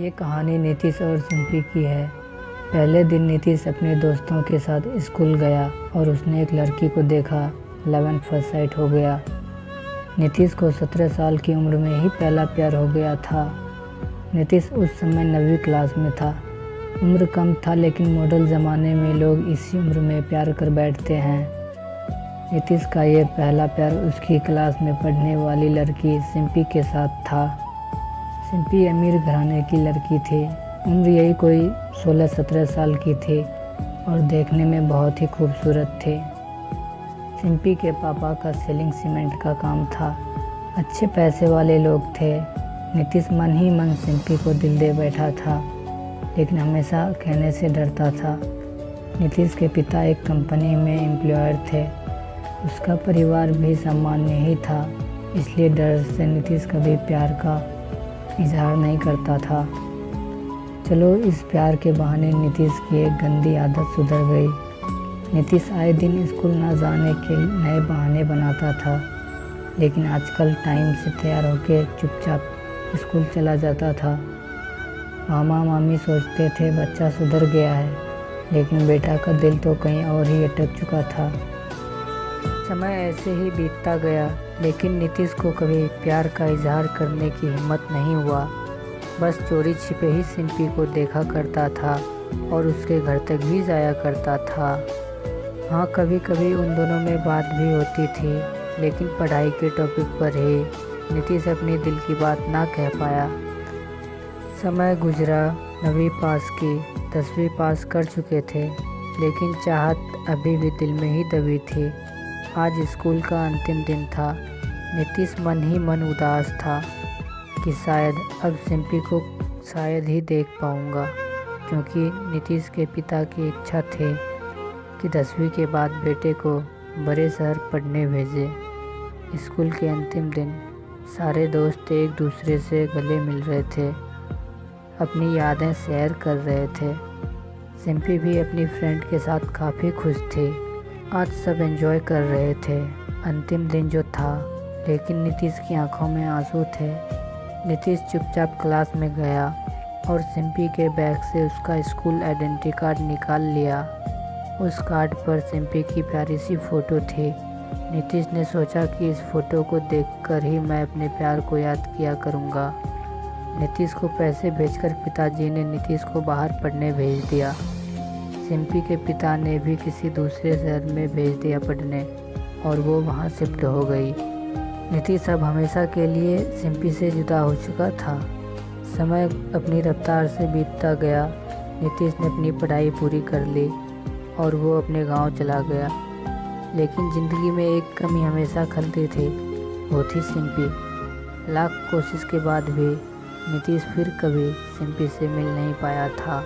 ये कहानी नीतीश और सिंपी की है। पहले दिन नीतीश अपने दोस्तों के साथ स्कूल गया और उसने एक लड़की को देखा। लव एट फर्स्ट साइट हो गया। नीतीश को 17 साल की उम्र में ही पहला प्यार हो गया था। नीतीश उस समय 9वीं क्लास में था। उम्र कम था, लेकिन मॉडल ज़माने में लोग इसी उम्र में प्यार कर बैठते हैं। नीतीश का ये पहला प्यार उसकी क्लास में पढ़ने वाली लड़की सिंपी के साथ था। सिंपी अमीर घराने की लड़की थी। उम्र यही कोई 16-17 साल की थी और देखने में बहुत ही खूबसूरत थी। सिंपी के पापा का सेलिंग सीमेंट का काम था। अच्छे पैसे वाले लोग थे। नीतीश मन ही मन सिंपी को दिल दे बैठा था, लेकिन हमेशा कहने से डरता था। नीतीश के पिता एक कंपनी में एम्प्लॉयर थे। उसका परिवार भी सामान्य ही था, इसलिए डर से नीतीश कभी प्यार का इजहार नहीं करता था। चलो, इस प्यार के बहाने नीतीश की एक गंदी आदत सुधर गई। नीतीश आए दिन स्कूल न जाने के नए बहाने बनाता था, लेकिन आजकल टाइम से तैयार होकर चुपचाप स्कूल चला जाता था। मामा मामी सोचते थे बच्चा सुधर गया है, लेकिन बेटा का दिल तो कहीं और ही अटक चुका था। समय ऐसे ही बीतता गया, लेकिन नीतीश को कभी प्यार का इजहार करने की हिम्मत नहीं हुआ। बस चोरी छिपे ही सिंपी को देखा करता था और उसके घर तक भी जाया करता था। हाँ, कभी कभी उन दोनों में बात भी होती थी, लेकिन पढ़ाई के टॉपिक पर ही नीतीश अपनी दिल की बात ना कह पाया। समय गुजरा, 9वीं पास की, 10वीं पास कर चुके थे, लेकिन चाहत अभी भी दिल में ही दबी थी। आज स्कूल का अंतिम दिन था। नीतीश मन ही मन उदास था कि शायद अब सिंपी को शायद ही देख पाऊंगा, क्योंकि नीतीश के पिता की इच्छा थी कि 10वीं के बाद बेटे को बड़े शहर पढ़ने भेजे। स्कूल के अंतिम दिन सारे दोस्त एक दूसरे से गले मिल रहे थे, अपनी यादें शेयर कर रहे थे। सिंपी भी अपनी फ्रेंड के साथ काफ़ी खुश थी। आज सब एंजॉय कर रहे थे अंतिम दिन जो था, लेकिन नीतीश की आंखों में आंसू थे। नीतीश चुपचाप क्लास में गया और सिंपी के बैग से उसका स्कूल आइडेंटिटी कार्ड निकाल लिया। उस कार्ड पर सिंपी की प्यारी सी फ़ोटो थी। नीतीश ने सोचा कि इस फ़ोटो को देखकर ही मैं अपने प्यार को याद किया करूँगा। नीतीश को पैसे भेजकर पिताजी ने नीतीश को बाहर पढ़ने भेज दिया। सिंपी के पिता ने भी किसी दूसरे शहर में भेज दिया पढ़ने, और वो वहाँ शिफ्ट हो गई। नीतीश अब हमेशा के लिए सिंपी से जुदा हो चुका था। समय अपनी रफ्तार से बीतता गया। नीतीश ने अपनी पढ़ाई पूरी कर ली और वो अपने गांव चला गया, लेकिन ज़िंदगी में एक कमी हमेशा खलती थी, वो थी सिंपी। लाख कोशिश के बाद भी नीतीश फिर कभी सिंपी से मिल नहीं पाया था।